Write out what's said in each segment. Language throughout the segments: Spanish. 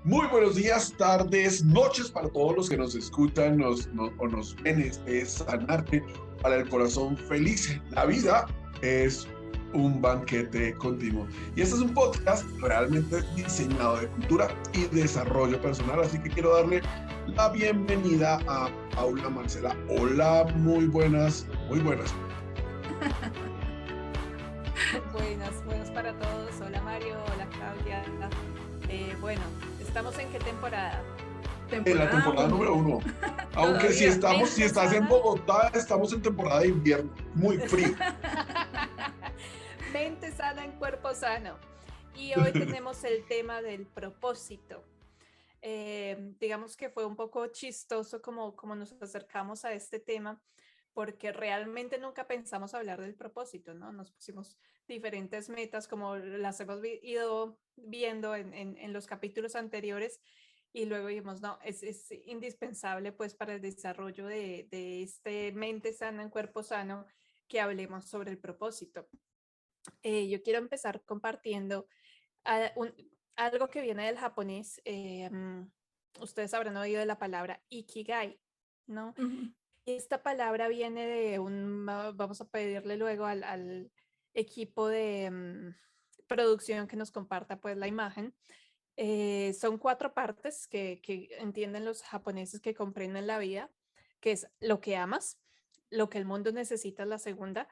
Muy buenos días, tardes, noches para todos los que nos escuchan o nos ven. Este es Sanarte para el Corazón Feliz. La vida es un banquete continuo. Y este es un podcast realmente diseñado de cultura y desarrollo personal. Así que quiero darle la bienvenida a Paula Marcela. Hola, muy buenas, muy buenas. Buenas para todos. Hola Mario, hola Claudia. Bueno, ¿estamos en qué temporada? En la temporada número 1. Aunque si Todavía. estás en Bogotá, estamos en temporada de invierno, muy frío. Mente sana en cuerpo sano. Y hoy tenemos el tema del propósito. Digamos que fue un poco chistoso como nos acercamos a este tema, porque realmente nunca pensamos hablar del propósito, ¿no? Nos pusimos diferentes metas como las hemos ido viendo en los capítulos anteriores y luego dijimos, no, es indispensable pues para el desarrollo de este mente sana en cuerpo sano que hablemos sobre el propósito. Yo quiero empezar compartiendo ah, un- algo que viene del japonés. Ustedes habrán oído de la palabra ikigai, ¿no? Uh-huh. Esta palabra viene de vamos a pedirle luego al equipo de producción que nos comparta pues la imagen. Son 4 partes que entienden los japoneses que comprenden la vida, que es lo que amas, lo que el mundo necesita es la segunda,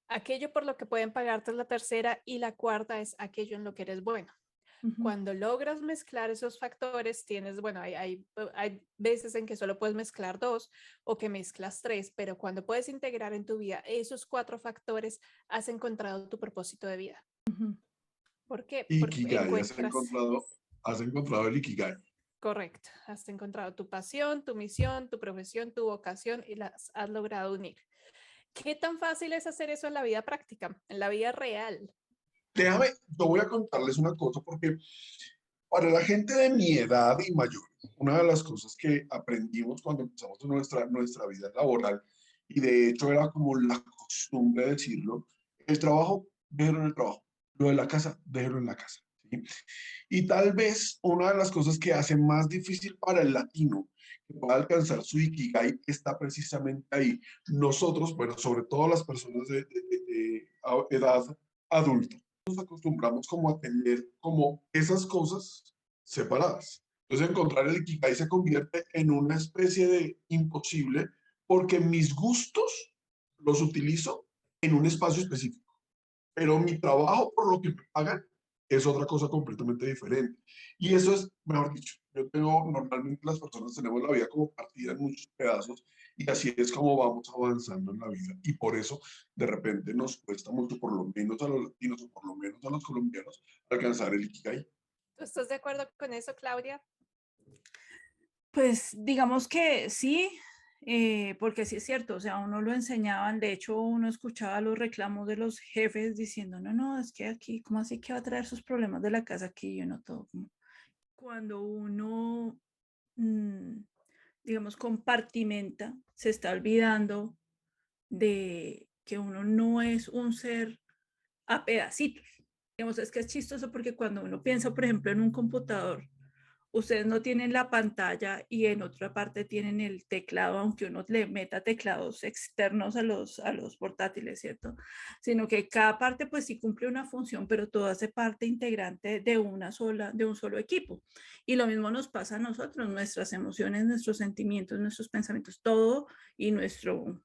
aquello por lo que pueden pagarte es la tercera y la cuarta es aquello en lo que eres bueno. Uh-huh. Cuando logras mezclar esos factores, tienes, bueno, hay veces en que solo puedes mezclar 2 o que mezclas 3, pero cuando puedes integrar en tu vida esos 4 factores, has encontrado tu propósito de vida. Uh-huh. ¿Por qué? Porque Ikigai, encuentras, has encontrado el Ikigai. correcto, has encontrado tu pasión, tu misión, tu profesión, tu vocación y las has logrado unir. ¿Qué tan fácil es hacer eso en la vida práctica, en la vida real? Yo voy a contarles una cosa porque para la gente de mi edad y mayor, una de las cosas que aprendimos cuando empezamos nuestra vida laboral, y de hecho era como la costumbre decirlo, el trabajo, déjelo en el trabajo, lo de la casa, déjelo en la casa. ¿Sí? Y tal vez una de las cosas que hace más difícil para el latino que pueda alcanzar su Ikigai está precisamente ahí. Nosotros, bueno, sobre todo las personas de edad adulta, nos acostumbramos como a tener como esas cosas separadas. Entonces encontrar el Ikigai se convierte en una especie de imposible porque mis gustos los utilizo en un espacio específico, pero mi trabajo por lo que me pagan es otra cosa completamente diferente. Y eso es, mejor dicho, normalmente las personas tenemos la vida como partida en muchos pedazos y así es como vamos avanzando en la vida. Y por eso de repente nos cuesta mucho, por lo menos a los latinos o por lo menos a los colombianos, alcanzar el Ikigai. ¿Tú estás de acuerdo con eso, Claudia? Pues digamos que sí, porque sí es cierto, o sea, uno lo enseñaban, de hecho uno escuchaba los reclamos de los jefes diciendo, no, es que aquí, ¿cómo así que va a traer sus problemas de la casa aquí? Y uno todo como, cuando uno, mm, digamos, compartimenta, se está olvidando de que uno no es un ser a pedacitos. Digamos, es que es chistoso porque cuando uno piensa, por ejemplo, en un computador, ustedes no tienen la pantalla y en otra parte tienen el teclado, aunque uno le meta teclados externos a los portátiles, ¿cierto? Sino que cada parte pues sí cumple una función, pero todo hace parte integrante de de un solo equipo. Y lo mismo nos pasa a nosotros, nuestras emociones, nuestros sentimientos, nuestros pensamientos, todo y nuestro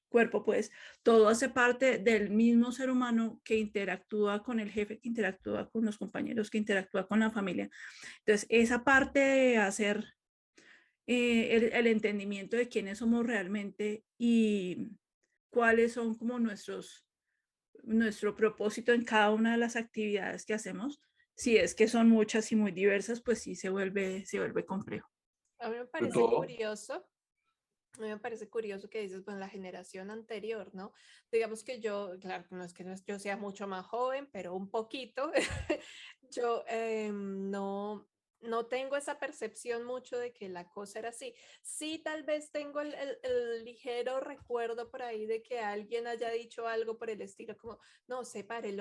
cuerpo, pues todo hace parte del mismo ser humano que interactúa con el jefe, que interactúa con los compañeros, que interactúa con la familia. Entonces, esa parte de hacer el entendimiento de quiénes somos realmente y cuáles son como nuestro propósito en cada una de las actividades que hacemos, si es que son muchas y muy diversas, pues sí se vuelve complejo. A mí me De parece todo, curioso. A mí me parece curioso que dices, bueno, la generación anterior, ¿no? Digamos que yo, claro, no es que yo sea mucho más joven, pero un poquito. Yo no tengo esa percepción mucho de que la cosa era así. Sí, tal vez tengo el ligero recuerdo por ahí de que alguien haya dicho algo por el estilo, como, no, separe,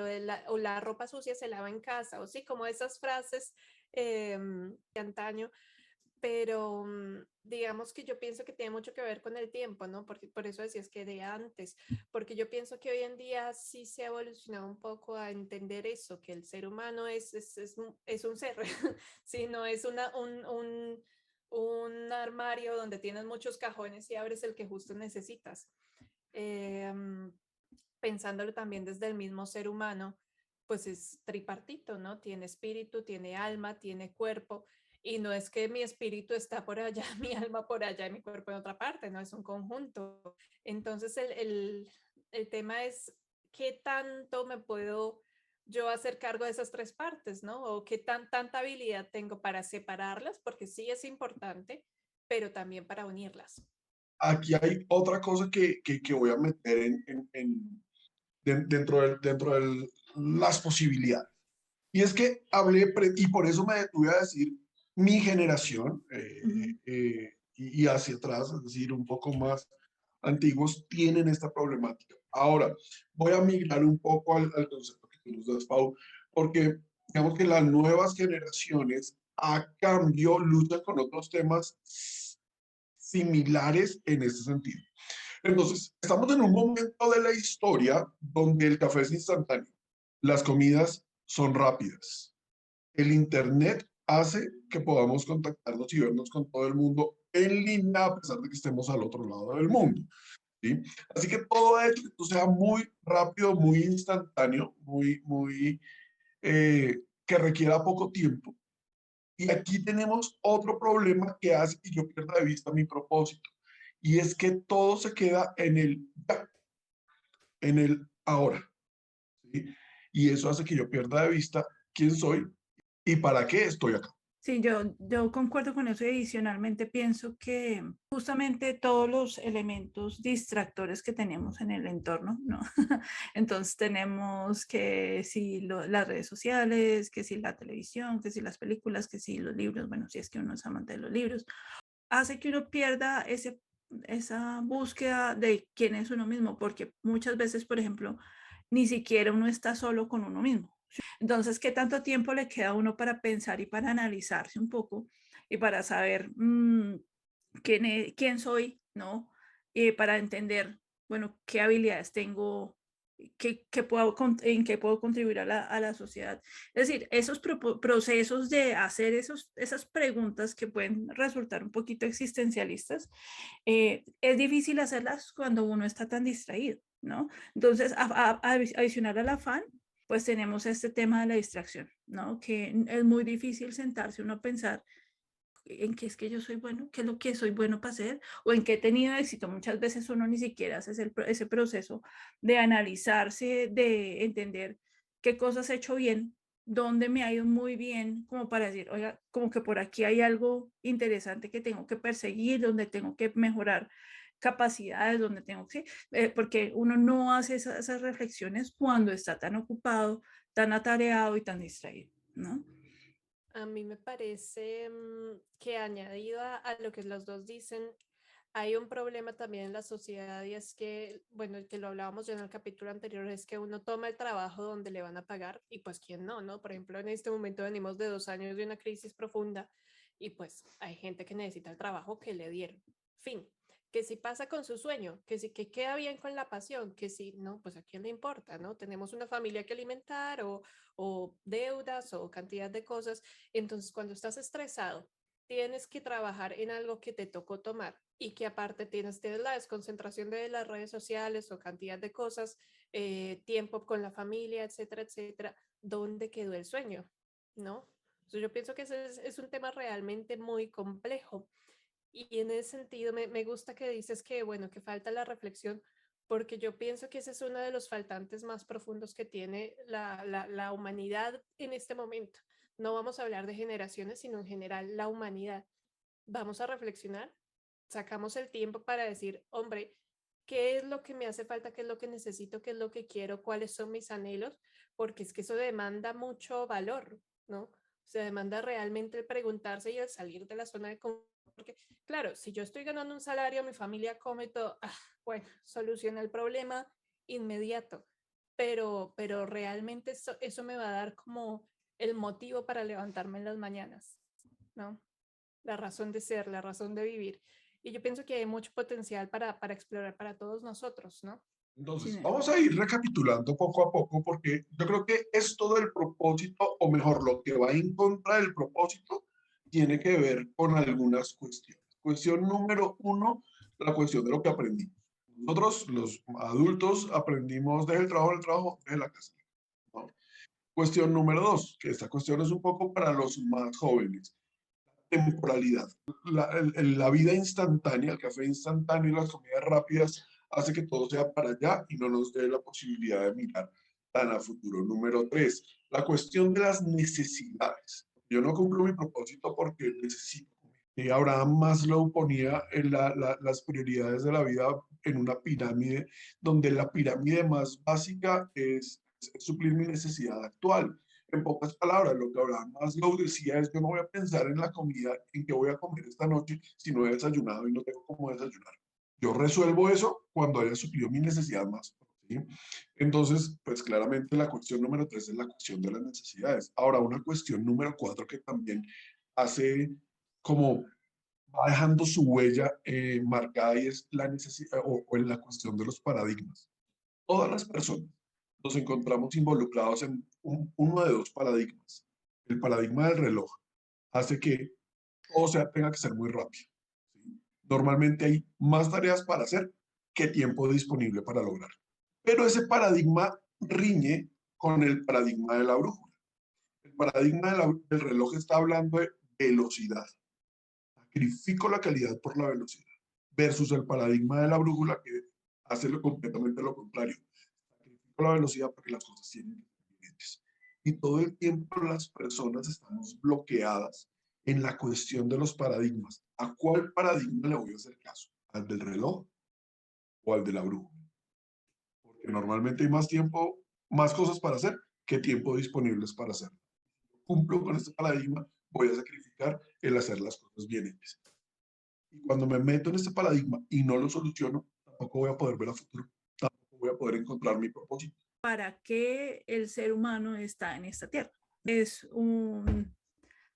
o la ropa sucia se lava en casa, o sí, como esas frases de antaño, pero digamos que yo pienso que tiene mucho que ver con el tiempo, ¿no? Porque por eso decías que de antes, porque yo pienso que hoy en día sí se ha evolucionado un poco a entender eso, que el ser humano es un ser, sí, no es un armario donde tienes muchos cajones y abres el que justo necesitas. Em, Pensándolo también desde el mismo ser humano, pues es tripartito, ¿no? Tiene espíritu, tiene alma, tiene cuerpo, y no es que mi espíritu está por allá, mi alma por allá y mi cuerpo en otra parte, ¿no? Es un conjunto. Entonces el tema es qué tanto me puedo yo hacer cargo de esas tres partes, ¿no? O qué tanta habilidad tengo para separarlas, porque sí es importante, pero también para unirlas. Aquí hay otra cosa que voy a meter dentro de las posibilidades. Y es que y por eso me detuve a decir mi generación, Ujú. y hacia atrás, es decir, un poco más antiguos, tienen esta problemática. Ahora, voy a migrar un poco al concepto que tú nos das, Pau, porque digamos que las nuevas generaciones a cambio luchan con otros temas similares en este sentido. Entonces, estamos en un momento de la historia donde el café es instantáneo, las comidas son rápidas, el Internet hace que podamos contactarnos y vernos con todo el mundo en línea a pesar de que estemos al otro lado del mundo, ¿sí? Así que todo esto sea muy rápido, muy instantáneo, que requiera poco tiempo. Y aquí tenemos otro problema que hace que yo pierda de vista mi propósito. Y es que todo se queda en el ya, en el ahora, ¿sí? Y eso hace que yo pierda de vista quién soy y para qué estoy acá. Sí, yo concuerdo con eso y adicionalmente pienso que justamente todos los elementos distractores que tenemos en el entorno, ¿no? Entonces tenemos que si las redes sociales, que si la televisión, que si las películas, que si los libros, bueno, si es que uno es amante de los libros, hace que uno pierda esa búsqueda de quién es uno mismo, porque muchas veces, por ejemplo, ni siquiera uno está solo con uno mismo. Entonces, ¿qué tanto tiempo le queda a uno para pensar y para analizarse un poco y para saber quién soy, ¿no? Para entender, bueno, qué habilidades tengo, en qué puedo contribuir a la sociedad. Es decir, esos procesos de hacer esas preguntas que pueden resultar un poquito existencialistas, es difícil hacerlas cuando uno está tan distraído, ¿no? Entonces, adicional al afán, pues tenemos este tema de la distracción, ¿no? Que es muy difícil sentarse uno a pensar en qué es que yo soy bueno, qué es lo que soy bueno para hacer o en qué he tenido éxito. Muchas veces uno ni siquiera hace ese proceso de analizarse, de entender qué cosas he hecho bien, dónde me ha ido muy bien, como para decir, oiga, como que por aquí hay algo interesante que tengo que perseguir, donde tengo que mejorar capacidades, donde tengo que, porque uno no hace esas reflexiones cuando está tan ocupado, tan atareado y tan distraído, ¿no? A mí me parece que añadido a lo que los dos dicen, hay un problema también en la sociedad y es que, bueno, que lo hablábamos ya en el capítulo anterior, es que uno toma el trabajo donde le van a pagar y pues quién no, ¿no? Por ejemplo, en este momento venimos de 2 años de una crisis profunda y pues hay gente que necesita el trabajo que le dieron. Fin. Que si pasa con su sueño, que si que queda bien con la pasión, que si no, pues a quién le importa, ¿no? Tenemos una familia que alimentar o deudas o cantidad de cosas. Entonces, cuando estás estresado, tienes que trabajar en algo que te tocó tomar y que aparte tienes la desconcentración de las redes sociales o cantidad de cosas, tiempo con la familia, etcétera, etcétera. ¿Dónde quedó el sueño? ¿No? Entonces, yo pienso que ese es un tema realmente muy complejo. Y en ese sentido me gusta que dices que, bueno, que falta la reflexión, porque yo pienso que ese es uno de los faltantes más profundos que tiene la humanidad en este momento. No vamos a hablar de generaciones, sino en general la humanidad. Vamos a reflexionar, sacamos el tiempo para decir, hombre, ¿qué es lo que me hace falta? ¿Qué es lo que necesito? ¿Qué es lo que quiero? ¿Cuáles son mis anhelos? Porque es que eso demanda mucho valor, ¿no? Se demanda realmente el preguntarse y el salir de la zona de confort. Porque, claro, si yo estoy ganando un salario, mi familia come todo, bueno, soluciona el problema inmediato. Pero realmente eso me va a dar como el motivo para levantarme en las mañanas, ¿no? La razón de ser, la razón de vivir. Y yo pienso que hay mucho potencial para explorar para todos nosotros, ¿no? Entonces, Sí, vamos a ir recapitulando poco a poco porque yo creo que esto del propósito, o mejor, lo que va en contra del propósito, tiene que ver con algunas cuestiones. Cuestión número uno, la cuestión de lo que aprendimos. Nosotros, los adultos, aprendimos del trabajo, de la casa, ¿no? Cuestión número dos, que esta cuestión es un poco para los más jóvenes, temporalidad. La vida instantánea, el café instantáneo y las comidas rápidas hace que todo sea para allá y no nos dé la posibilidad de mirar tan a futuro. Número tres, la cuestión de las necesidades. Yo no cumplo mi propósito porque necesito. Abraham Maslow ponía en las prioridades de la vida en una pirámide, donde la pirámide más básica es suplir mi necesidad actual. En pocas palabras, lo que Abraham Maslow decía es: yo no voy a pensar en la comida, en qué voy a comer esta noche, si no he desayunado y no tengo cómo desayunar. Yo resuelvo eso cuando haya suplido mi necesidad más. ¿Sí? Entonces, pues claramente la cuestión número tres es la cuestión de las necesidades. Ahora, una cuestión número cuatro que también hace como va dejando su huella marcada y es la necesidad o en la cuestión de los paradigmas. Todas las personas nos encontramos involucrados en uno de dos paradigmas. El paradigma del reloj hace que todo sea, tenga que ser muy rápido. ¿Sí? Normalmente hay más tareas para hacer que tiempo disponible para lograr. Pero ese paradigma riñe con el paradigma de la brújula. El paradigma del reloj está hablando de velocidad. Sacrifico la calidad por la velocidad. Versus el paradigma de la brújula que hace completamente lo contrario. Sacrifico la velocidad porque las cosas tienen límites. Y todo el tiempo las personas estamos bloqueadas en la cuestión de los paradigmas. ¿A cuál paradigma le voy a hacer caso? ¿Al del reloj o al de la brújula? Porque normalmente hay más tiempo, más cosas para hacer que tiempo disponibles para hacer. Cumplo con este paradigma, voy a sacrificar el hacer las cosas bien hechas. Y cuando me meto en este paradigma y no lo soluciono, tampoco voy a poder ver a futuro, tampoco voy a poder encontrar mi propósito. ¿para qué el ser humano está en esta tierra? Es un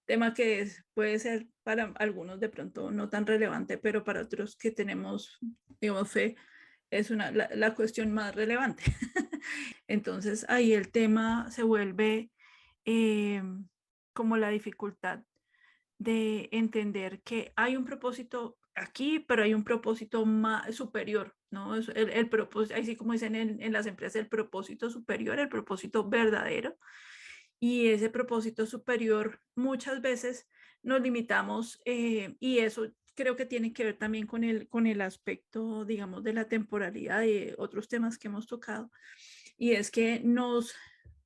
tema que puede ser para algunos de pronto no tan relevante, pero para otros que tenemos, digamos, fe, es la cuestión más relevante. Entonces ahí el tema se vuelve como la dificultad de entender que hay un propósito aquí, pero hay un propósito más superior, ¿no? El propósito, así como dicen en las empresas, el propósito superior, el propósito verdadero. Y ese propósito superior muchas veces nos limitamos y eso creo que tiene que ver también con el aspecto, digamos, de la temporalidad de otros temas que hemos tocado. Y es que nos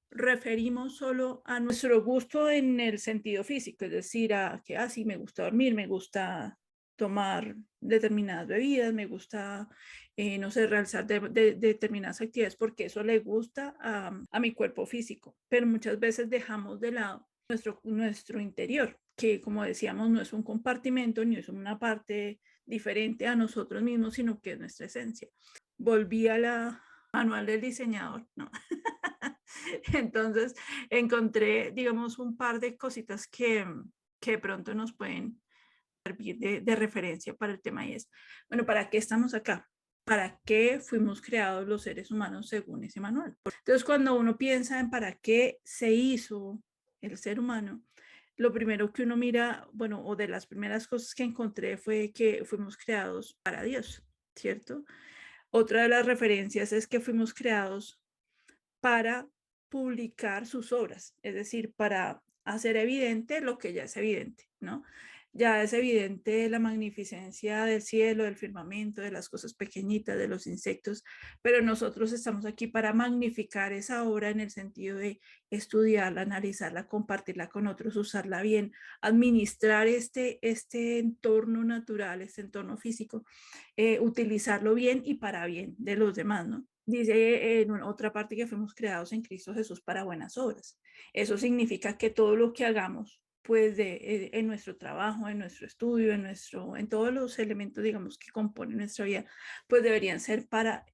referimos solo a nuestro gusto en el sentido físico, es decir, a que sí, me gusta dormir, me gusta tomar determinadas bebidas, me gusta, no sé, realizar determinadas actividades porque eso le gusta a mi cuerpo físico, pero muchas veces dejamos de lado nuestro interior, que como decíamos no es un compartimento ni es una parte diferente a nosotros mismos, sino que es nuestra esencia. Volví a la manual del diseñador, ¿no? Entonces encontré, digamos, un par de cositas que de pronto nos pueden servir de referencia para el tema y es, bueno, ¿para qué estamos acá? ¿Para qué fuimos creados los seres humanos según ese manual? Entonces, cuando uno piensa en para qué se hizo el ser humano, lo primero que uno mira, bueno, o de las primeras cosas que encontré fue que fuimos creados para Dios, ¿cierto? Otra de las referencias es que fuimos creados para publicar sus obras, es decir, para hacer evidente lo que ya es evidente, ¿no? Ya es evidente la magnificencia del cielo, del firmamento, de las cosas pequeñitas, de los insectos, pero nosotros estamos aquí para magnificar esa obra en el sentido de estudiarla, analizarla, compartirla con otros, usarla bien, administrar este entorno natural, este entorno físico, utilizarlo bien y para bien de los demás, ¿no? Dice en otra parte que fuimos creados en Cristo Jesús para buenas obras. Eso significa que todo lo que hagamos pues en nuestro trabajo, en nuestro estudio, en todos los elementos, digamos, que componen nuestra vida, pues deberían ser para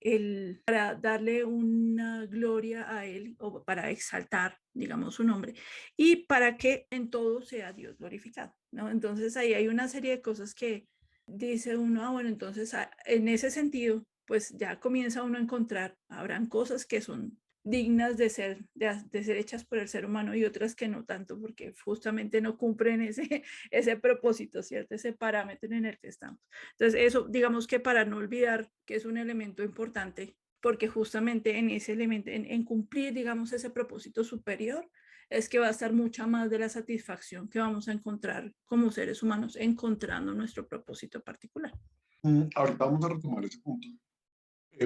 darle una gloria a Él o para exaltar, digamos, su nombre y para que en todo sea Dios glorificado, ¿no? Entonces ahí hay una serie de cosas que dice uno, bueno, entonces en ese sentido, pues ya comienza uno a encontrar, habrán cosas que son dignas de ser hechas por el ser humano y otras que no tanto, porque justamente no cumplen ese propósito, ¿cierto? Ese parámetro en el que estamos. Entonces, eso, digamos que para no olvidar que es un elemento importante, porque justamente en ese elemento, en cumplir, digamos, ese propósito superior, es que va a estar mucha más de la satisfacción que vamos a encontrar como seres humanos encontrando nuestro propósito particular. Ahorita vamos a retomar ese punto,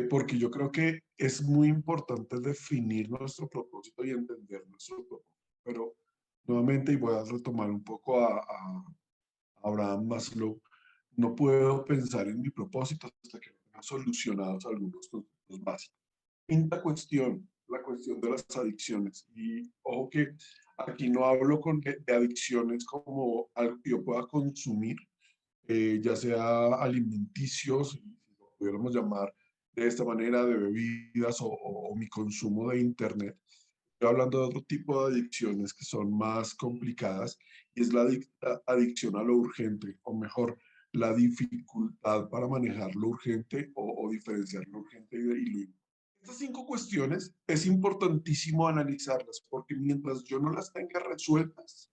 porque yo creo que es muy importante definir nuestro propósito y entender nuestro propósito. Pero nuevamente, y voy a retomar un poco a Abraham Maslow, no puedo pensar en mi propósito hasta que tenga solucionados algunos conceptos básicos. Quinta cuestión, la cuestión de las adicciones. Y ojo que aquí no hablo de adicciones como algo que yo pueda consumir, ya sea alimenticios, si lo pudiéramos llamar de esta manera, de bebidas o mi consumo de Internet. Estoy hablando de otro tipo de adicciones que son más complicadas y es la adicción a lo urgente, o mejor, la dificultad para manejar lo urgente o diferenciar lo urgente y lo importante. Estas 5 cuestiones es importantísimo analizarlas porque mientras yo no las tenga resueltas,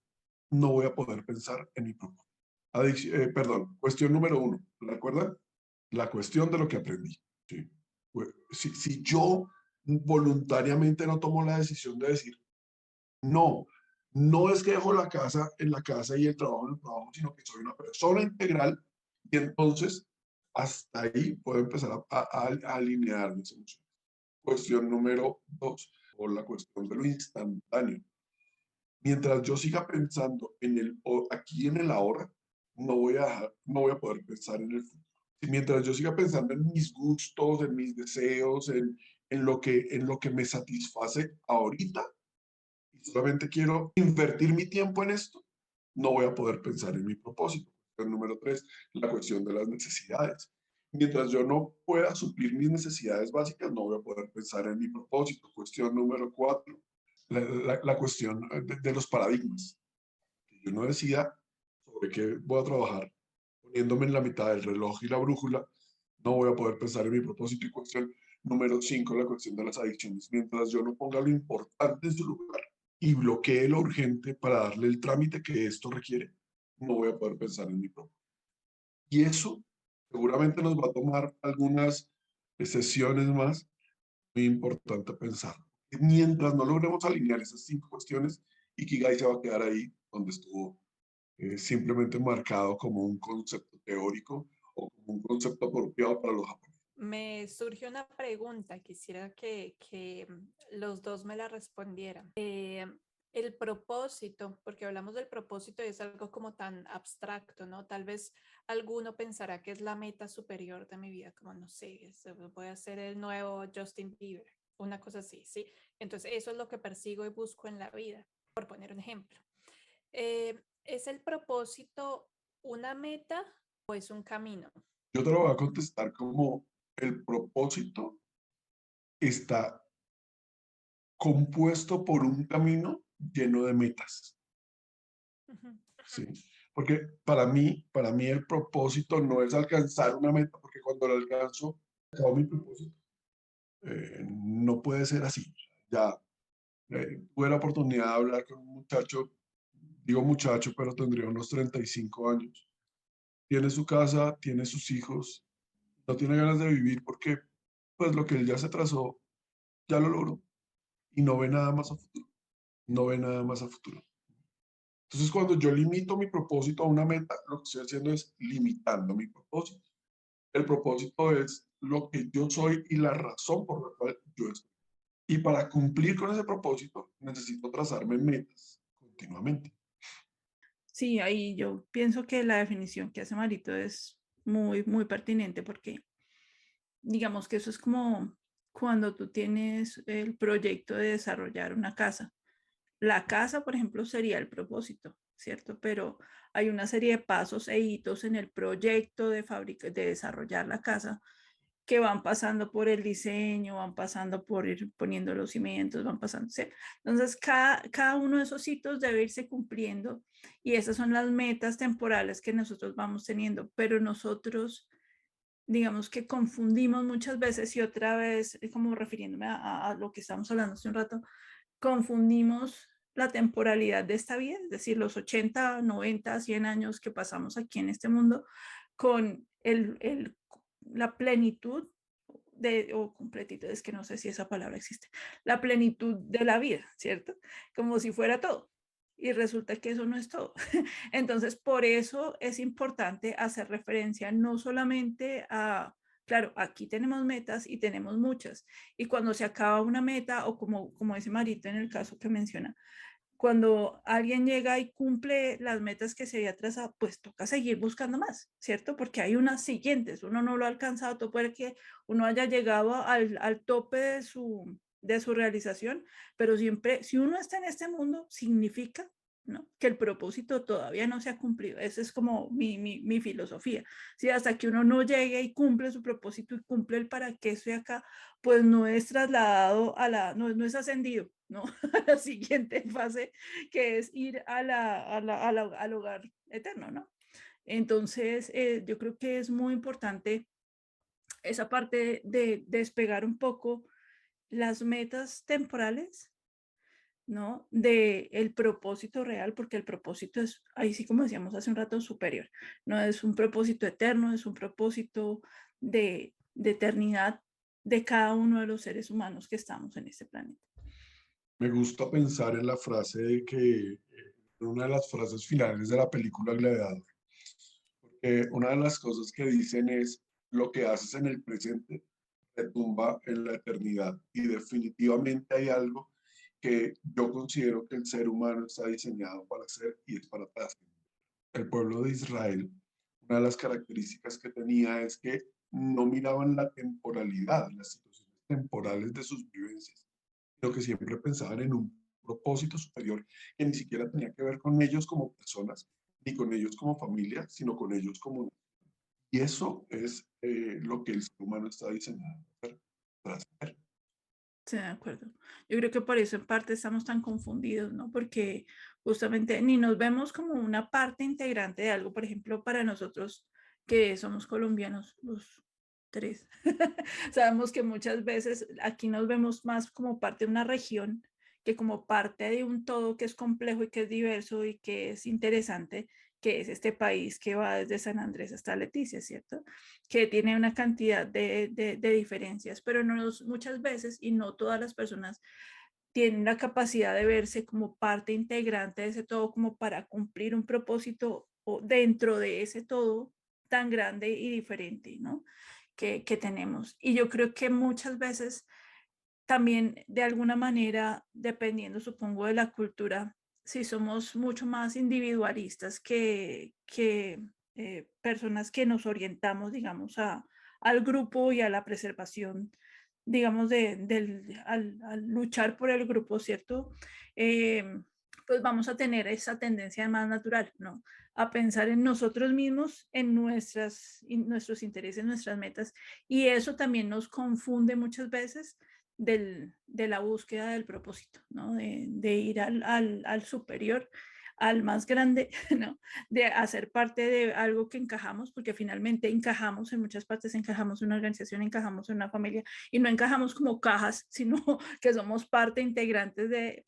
no voy a poder pensar en mi propósito. Perdón, cuestión número 1, ¿recuerdan? La cuestión de lo que aprendí. ¿Sí? Pues, si yo voluntariamente no tomo la decisión de decir, no, no es que dejo la casa en la casa y el trabajo en el trabajo, sino que soy una persona integral y entonces hasta ahí puedo empezar a alinear mis emociones. Cuestión número 2, o la cuestión de lo instantáneo. Mientras yo siga pensando en aquí en el ahora, no voy a poder pensar en el futuro. Y mientras yo siga pensando en mis gustos, en mis deseos, en lo que me satisface ahorita, y solamente quiero invertir mi tiempo en esto, no voy a poder pensar en mi propósito. El número 3, la cuestión de las necesidades. Mientras yo no pueda suplir mis necesidades básicas, no voy a poder pensar en mi propósito. Cuestión número 4, la cuestión de los paradigmas. Que yo no decida sobre qué voy a trabajar, poniéndome en la mitad del reloj y la brújula, no voy a poder pensar en mi propósito. Y cuestión número 5, la cuestión de las adicciones. Mientras yo no ponga lo importante en su lugar y bloquee lo urgente para darle el trámite que esto requiere, no voy a poder pensar en mi propósito. Y eso seguramente nos va a tomar algunas sesiones más, muy importante pensar. Mientras no logremos alinear esas 5 cuestiones, Ikigai se va a quedar ahí donde estuvo, simplemente marcado como un concepto teórico o como un concepto apropiado para los japoneses. Me surge una pregunta, quisiera que los dos me la respondieran. El propósito, porque hablamos del propósito y es algo como tan abstracto, ¿no? Tal vez alguno pensará que es la meta superior de mi vida, como no sé, voy a ser el nuevo Justin Bieber, una cosa así, ¿sí? Entonces eso es lo que persigo y busco en la vida, por poner un ejemplo. ¿Es el propósito una meta o es un camino? Yo te lo voy a contestar como el propósito está compuesto por un camino lleno de metas. Ujú. ¿Sí? Porque para mí el propósito no es alcanzar una meta, porque cuando lo alcanzo, acabo mi propósito. No puede ser así. Ya tuve la oportunidad de hablar con un muchacho, digo muchacho, pero tendría unos 35 años. Tiene su casa, tiene sus hijos, no tiene ganas de vivir porque pues lo que él ya se trazó, ya lo logró y no ve nada más a futuro. No ve nada más a futuro. Entonces, cuando yo limito mi propósito a una meta, lo que estoy haciendo es limitando mi propósito. El propósito es lo que yo soy y la razón por la cual yo estoy. Y para cumplir con ese propósito, necesito trazarme metas continuamente. Sí, ahí yo pienso que la definición que hace Marito es muy, muy pertinente porque digamos que eso es como cuando tú tienes el proyecto de desarrollar una casa. La casa, por ejemplo, sería el propósito, ¿cierto? Pero hay una serie de pasos e hitos en el proyecto de de desarrollar la casa que van pasando por el diseño, van pasando por ir poniendo los cimientos, van pasando, ¿sí? Entonces, cada uno de esos hitos debe irse cumpliendo y esas son las metas temporales que nosotros vamos teniendo, pero nosotros, digamos que confundimos muchas veces y otra vez, como refiriéndome a lo que estamos hablando hace un rato, confundimos la temporalidad de esta vida, es decir, los 80, 90, 100 años que pasamos aquí en este mundo, con la plenitud o completitud, es que no sé si esa palabra existe, la plenitud de la vida, ¿cierto? Como si fuera todo. Y resulta que eso no es todo. Entonces, por eso es importante hacer referencia no solamente a, claro, aquí tenemos metas y tenemos muchas. Y cuando se acaba una meta, o como dice Marita en el caso que menciona, cuando alguien llega y cumple las metas que se había trazado, pues toca seguir buscando más, ¿cierto? Porque hay unas siguientes, uno no lo ha alcanzado, todo puede que uno haya llegado al tope de su realización, pero siempre, si uno está en este mundo, significa, ¿no? Que el propósito todavía no se ha cumplido. Esa es como mi filosofía. Si hasta que uno no llegue y cumple su propósito y cumple el para qué estoy acá, pues no es trasladado no es ascendido, ¿no? A la siguiente fase, que es ir al hogar eterno, ¿no? Entonces, yo creo que es muy importante esa parte de despegar un poco las metas temporales, ¿no? De el propósito real, porque el propósito es, ahí sí como decíamos hace un rato, superior. No es un propósito eterno, es un propósito de eternidad de cada uno de los seres humanos que estamos en este planeta. Me gusta pensar en la frase de que, una de las frases finales de la película Gladiador, porque una de las cosas que dicen es, lo que haces en el presente retumba en la eternidad. Y definitivamente hay algo que yo considero que el ser humano está diseñado para hacer y es para trascender. El pueblo de Israel, una de las características que tenía es que no miraban la temporalidad, las situaciones temporales de sus vivencias, sino que siempre pensaban en un propósito superior que ni siquiera tenía que ver con ellos como personas, ni con ellos como familia, sino con ellos como... Y eso es lo que el ser humano está diseñado para hacer. Sí, de acuerdo. Yo creo que por eso en parte estamos tan confundidos, ¿no? Porque justamente ni nos vemos como una parte integrante de algo. Por ejemplo, para nosotros que somos colombianos, los tres, sabemos que muchas veces aquí nos vemos más como parte de una región que como parte de un todo que es complejo y que es diverso y que es interesante, que es este país que va desde San Andrés hasta Leticia, ¿cierto? Que tiene una cantidad de diferencias, pero no muchas veces y no todas las personas tienen la capacidad de verse como parte integrante de ese todo, como para cumplir un propósito o dentro de ese todo tan grande y diferente, ¿no? Que tenemos. Y yo creo que muchas veces también de alguna manera, dependiendo, supongo, de la cultura, si somos mucho más individualistas que personas que nos orientamos, digamos, al grupo y a la preservación, digamos, al luchar por el grupo, ¿cierto? Pues vamos a tener esa tendencia más natural, ¿no? A pensar en nosotros mismos, en nuestros intereses, nuestras metas, y eso también nos confunde muchas veces de la búsqueda del propósito, ¿no? De ir al superior, al más grande, ¿no? De hacer parte de algo que encajamos, porque finalmente encajamos en muchas partes, encajamos en una organización, encajamos en una familia, y no encajamos como cajas, sino que somos parte integrante de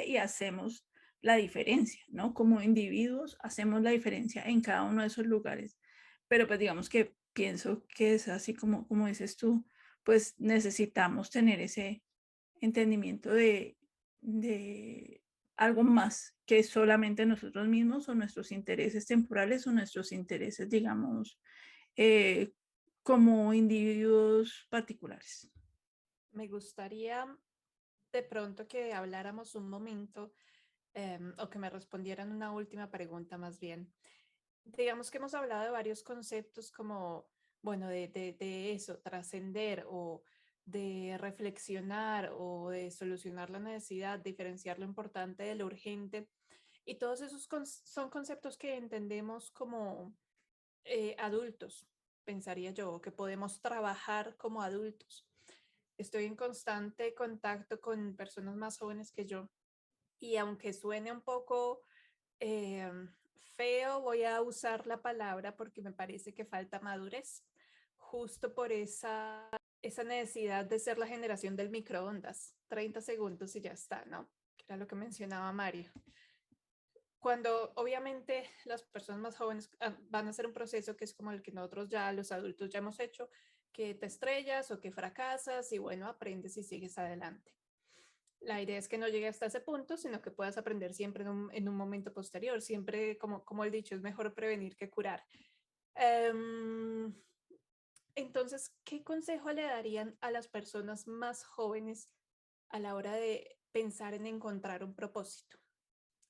y hacemos la diferencia, ¿no? Como individuos hacemos la diferencia en cada uno de esos lugares. Pero pues digamos que pienso que es así como dices tú, pues necesitamos tener ese entendimiento de algo más que solamente nosotros mismos o nuestros intereses temporales o nuestros intereses, digamos, eh, como individuos particulares. Me gustaría de pronto que habláramos un momento o que me respondieran una última pregunta más bien. Digamos que hemos hablado de varios conceptos como, bueno, de eso, trascender o de reflexionar o de solucionar la necesidad, diferenciar lo importante de lo urgente. Y todos esos son conceptos que entendemos como adultos, pensaría yo, que podemos trabajar como adultos. Estoy en constante contacto con personas más jóvenes que yo y aunque suene un poco eh, feo, voy a usar la palabra porque me parece que falta madurez, justo por esa necesidad de ser la generación del microondas, 30 segundos y ya está, ¿no? Que era lo que mencionaba Mario. Cuando obviamente las personas más jóvenes van a hacer un proceso que es como el que nosotros ya, los adultos, ya hemos hecho, que te estrellas o que fracasas y bueno, aprendes y sigues adelante. La idea es que no llegue hasta ese punto, sino que puedas aprender siempre en un momento posterior. Siempre, como he dicho, es mejor prevenir que curar. Entonces, ¿qué consejo le darían a las personas más jóvenes a la hora de pensar en encontrar un propósito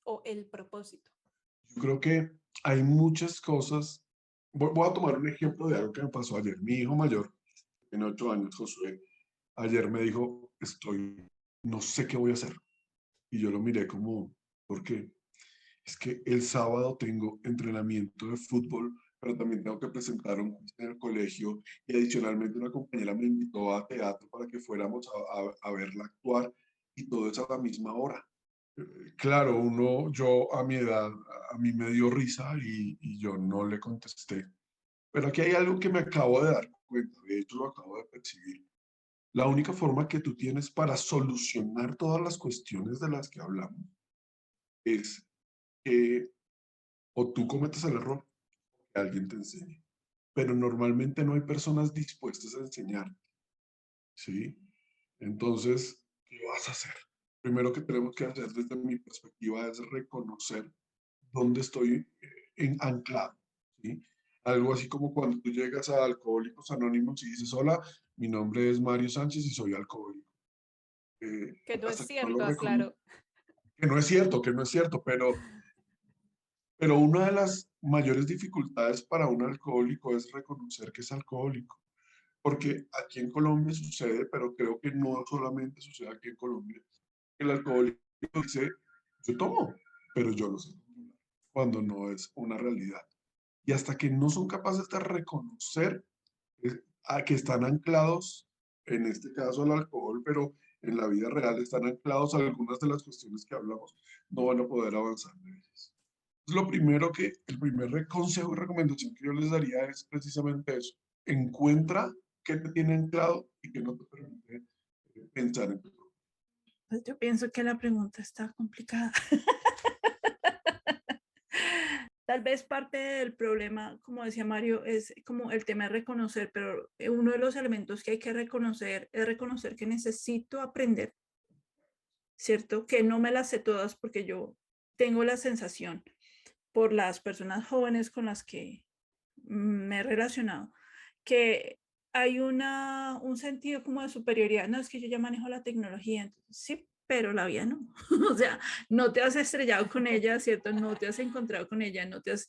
o el propósito? Yo creo que hay muchas cosas. Voy a tomar un ejemplo de algo que me pasó ayer. Mi hijo mayor, tiene 8 años, Josué, ayer me dijo, no sé qué voy a hacer. Y yo lo miré como, ¿por qué? Es que el sábado tengo entrenamiento de fútbol, pero también tengo que presentar un quiz en el colegio y adicionalmente una compañera me invitó a teatro para que fuéramos a verla actuar y todo eso a la misma hora. Claro, yo a mi edad, a mí me dio risa y yo no le contesté. Pero aquí hay algo que me acabo de dar cuenta, de hecho lo acabo de percibir. La única forma que tú tienes para solucionar todas las cuestiones de las que hablamos es que o tú cometes el error, que alguien te enseñe. Pero normalmente no hay personas dispuestas a enseñar, ¿sí? Entonces, ¿qué vas a hacer? Primero que tenemos que hacer desde mi perspectiva es reconocer dónde estoy anclado, ¿sí? Algo así como cuando tú llegas a Alcohólicos Anónimos y dices, hola, mi nombre es Mario Sánchez y soy alcohólico. Que no es Hasta que no lo cierto, reconozco, aclaro. que no es cierto, pero una de las mayores dificultades para un alcohólico es reconocer que es alcohólico. Porque aquí en Colombia sucede, pero creo que no solamente sucede aquí en Colombia, que el alcohólico dice, yo tomo, pero yo lo sé controlar, cuando no es una realidad. Y hasta que no son capaces de reconocer a que están anclados, en este caso al alcohol, pero en la vida real están anclados a algunas de las cuestiones que hablamos, no van a poder avanzar de ellas. Lo primero el primer consejo y recomendación que yo les daría es precisamente eso. Encuentra qué te tiene anclado y qué no te permite pensar en tu propio. Pues yo pienso que la pregunta está complicada. Tal vez parte del problema, como decía Mario, es como el tema de reconocer, pero uno de los elementos que hay que reconocer es reconocer que necesito aprender, ¿cierto? Que no me las sé todas porque yo tengo la sensación por las personas jóvenes con las que me he relacionado, que hay un sentido como de superioridad. No, es que yo ya manejo la tecnología, entonces, sí, pero la vida no. O sea, no te has estrellado con ella, ¿cierto? No te has encontrado con ella, no te has...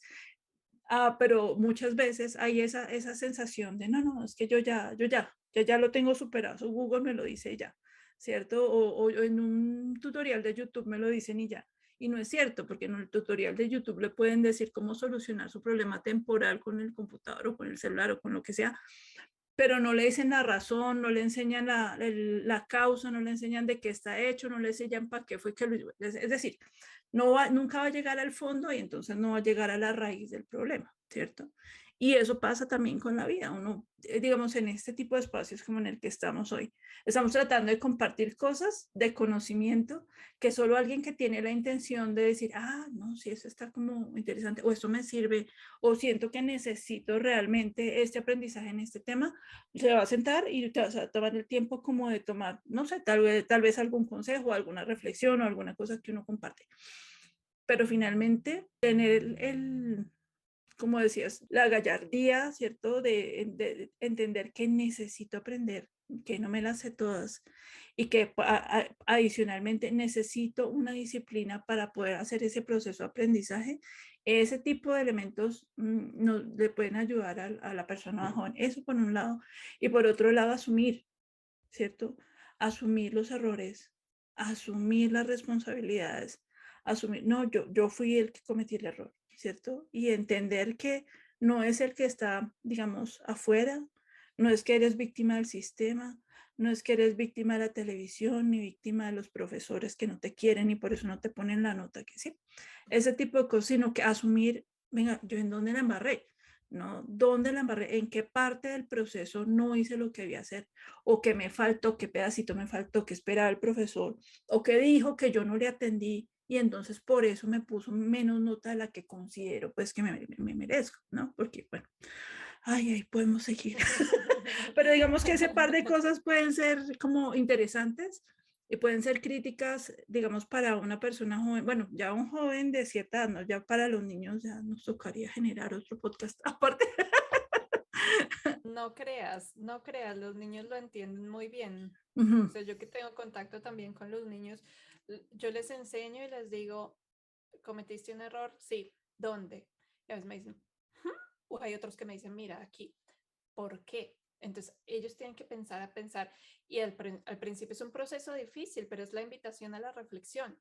pero muchas veces hay esa sensación de, no, no, es que yo ya lo tengo superado, Google me lo dice ya, ¿cierto? O en un tutorial de YouTube me lo dicen y ya. Y no es cierto, porque en el tutorial de YouTube le pueden decir cómo solucionar su problema temporal con el computador o con el celular o con lo que sea, pero no le dicen la razón, no le enseñan la causa, no le enseñan de qué está hecho, no le enseñan para qué fue que lo... Es decir, nunca va a llegar al fondo y entonces no va a llegar a la raíz del problema, ¿cierto? Y eso pasa también con la vida. Uno, digamos, en este tipo de espacios como en el que estamos hoy, estamos tratando de compartir cosas de conocimiento que solo alguien que tiene la intención de decir, no, sí, eso está como interesante, o esto me sirve, o siento que necesito realmente este aprendizaje en este tema, se va a sentar y te vas a tomar el tiempo como de tomar, no sé, tal vez algún consejo, alguna reflexión o alguna cosa que uno comparte. Pero finalmente tener como decías, la gallardía, ¿cierto? De entender que necesito aprender, que no me las sé todas y que adicionalmente necesito una disciplina para poder hacer ese proceso de aprendizaje. Ese tipo de elementos le pueden ayudar a la persona más joven. Eso por un lado. Y por otro lado, asumir, ¿cierto? Asumir los errores, asumir las responsabilidades, asumir, no, yo fui el que cometí el error, ¿cierto? Y entender que no es el que está, digamos, afuera, no es que eres víctima del sistema, no es que eres víctima de la televisión ni víctima de los profesores que no te quieren y por eso no te ponen la nota que sí. Ese tipo de cosas, sino que asumir, venga, yo en dónde la embarré, ¿no? ¿Dónde la embarré? ¿En qué parte del proceso no hice lo que debía hacer? ¿O qué me faltó? ¿Qué pedacito me faltó? ¿Qué esperaba el profesor? ¿O qué dijo que yo no le atendí? Y entonces por eso me puso menos nota de la que considero pues que me merezco, ¿no? Porque, bueno, ay, ahí podemos seguir. Pero digamos que ese par de cosas pueden ser como interesantes y pueden ser críticas, digamos, para una persona joven, bueno, ya un joven de cierta edad, ¿no? Ya para los niños ya nos tocaría generar otro podcast aparte. No creas, no creas, los niños lo entienden muy bien. O sea, yo que tengo contacto también con los niños, yo les enseño y les digo, ¿cometiste un error? Sí, ¿dónde? Y a veces me dicen, o hay otros que me dicen, mira, aquí, ¿por qué? Entonces, ellos tienen que pensar, y al principio es un proceso difícil, pero es la invitación a la reflexión.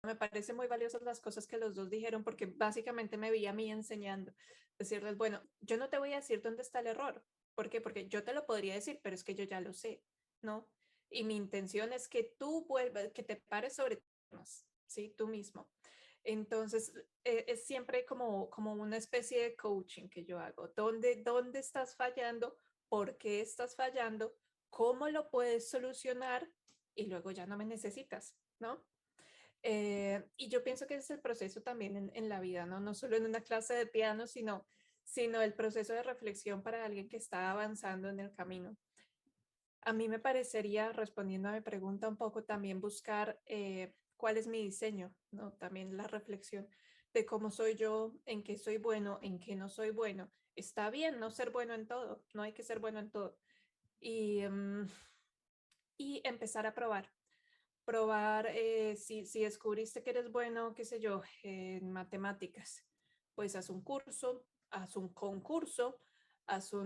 Me parece muy valiosas las cosas que los dos dijeron porque básicamente me vi a mí enseñando, decirles, bueno, yo no te voy a decir dónde está el error. ¿Por qué? Porque yo te lo podría decir, pero es que yo ya lo sé, ¿no? Y mi intención es que tú vuelvas, que te pares sobre temas, ¿sí? Tú mismo. Entonces, es siempre como una especie de coaching que yo hago. ¿Dónde estás fallando? ¿Por qué estás fallando? ¿Cómo lo puedes solucionar? Y luego ya no me necesitas, ¿no? Y yo pienso que es el proceso también en la vida, ¿no? No solo en una clase de piano, sino el proceso de reflexión para alguien que está avanzando en el camino. A mí me parecería, respondiendo a mi pregunta, un poco también buscar cuál es mi diseño, ¿no? También la reflexión de cómo soy yo, en qué soy bueno, en qué no soy bueno. Está bien no ser bueno en todo, no hay que ser bueno en todo. Y, y empezar a probar si descubriste que eres bueno, qué sé yo, en matemáticas, pues haz un curso, haz un concurso,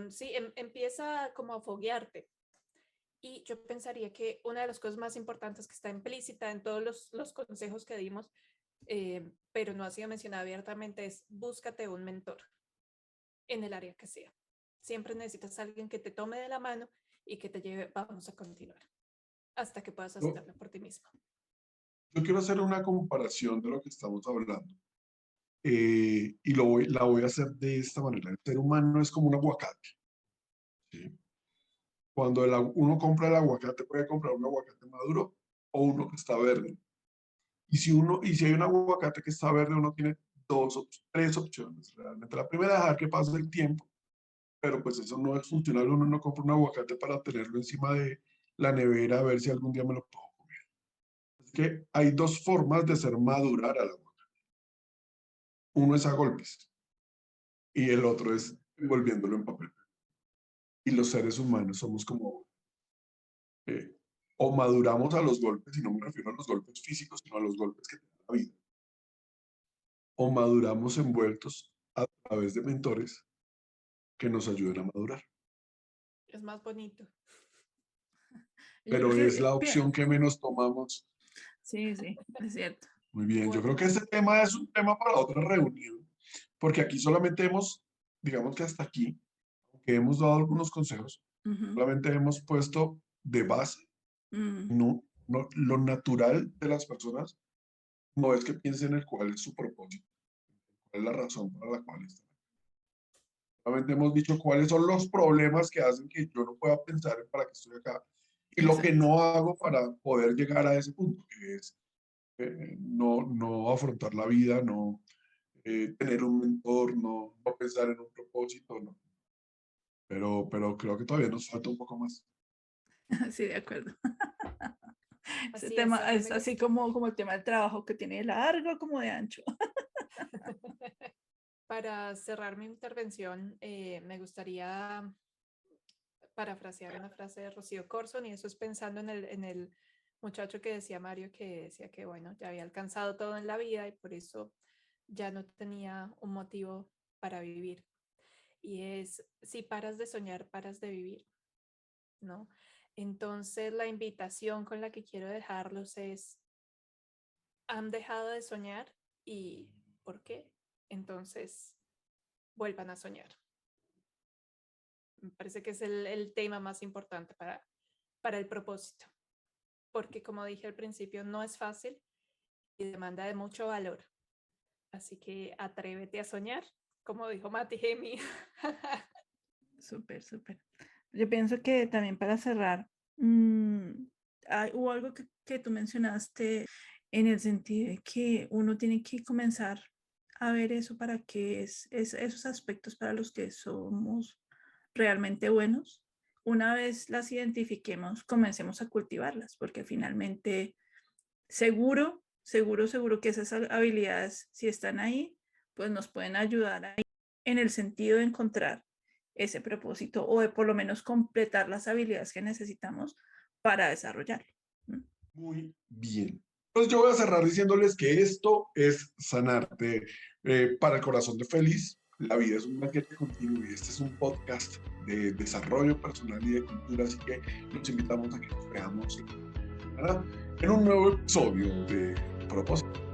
sí, empieza como a foguearte. Y yo pensaría que una de las cosas más importantes que está implícita en todos los consejos que dimos, pero no ha sido mencionada abiertamente, es búscate un mentor en el área que sea. Siempre necesitas a alguien que te tome de la mano y que te lleve, vamos a continuar, hasta que puedas Yo, hacerlo por ti mismo. yo quiero hacer una comparación de lo que estamos hablando y la voy a hacer de esta manera. El ser humano es como un aguacate. ¿Sí? Cuando uno compra el aguacate, puede comprar un aguacate maduro o uno que está verde. Y si hay un aguacate que está verde, uno tiene tres opciones realmente. La primera es dejar que pase el tiempo, pero pues eso no es funcional. Uno no compra un aguacate para tenerlo encima de la nevera a ver si algún día me lo puedo comer. Es que hay dos formas de hacer madurar al aguacate. Uno es a golpes y el otro es envolviéndolo en papel. Y los seres humanos somos como, eh, o maduramos a los golpes, y no me refiero a los golpes físicos, sino a los golpes que tiene la vida, o maduramos envueltos a través de mentores que nos ayuden a madurar. Es más bonito. Yo creo Pero es que, la opción que menos tomamos. sí, sí, es cierto. Muy bien, yo creo que Bueno, este tema es un tema para otra reunión, porque aquí solamente hemos, digamos que hasta aquí, que hemos dado algunos consejos, Ujú, solamente hemos puesto de base, mm, lo natural de las personas no es que piensen en cuál es su propósito, cuál es la razón para la cual están. Solamente hemos dicho cuáles son los problemas que hacen que yo no pueda pensar en para qué estoy acá y lo que exacto. no hago para poder llegar a ese punto, que es no afrontar la vida, no tener un mentor, no pensar en un propósito, no. Pero creo que todavía nos falta un poco más. Sí, de acuerdo. Ese así es, tema a mí es me así gusta. como el tema del trabajo que tiene de largo como de ancho. Para cerrar mi intervención, me gustaría parafrasear una frase de Rocío Corson, y eso es pensando en el muchacho que decía Mario, que decía que, bueno, ya había alcanzado todo en la vida y por eso ya no tenía un motivo para vivir. Y es, si paras de soñar, paras de vivir, ¿no? Entonces, la invitación con la que quiero dejarlos es, han dejado de soñar y ¿por qué? Entonces, vuelvan a soñar. Me parece que es el tema más importante para el propósito, porque como dije al principio, no es fácil y demanda de mucho valor. Así que atrévete a soñar, como dijo Mati Gemi. Súper, súper. Yo pienso que también para cerrar, hubo algo que tú mencionaste en el sentido de que uno tiene que comenzar a ver eso para que esos aspectos para los que somos realmente buenos, una vez las identifiquemos, comencemos a cultivarlas, porque finalmente seguro que esas habilidades, si están ahí, pues nos pueden ayudar ahí en el sentido de encontrar ese propósito o de por lo menos completar las habilidades que necesitamos para desarrollarlo. Muy bien. Pues yo voy a cerrar diciéndoles que esto es Sanarte para el corazón de feliz. La vida es un banquete continuo y este es un podcast de desarrollo personal y de cultura, así que los invitamos a que nos veamos en un nuevo episodio de Propósito.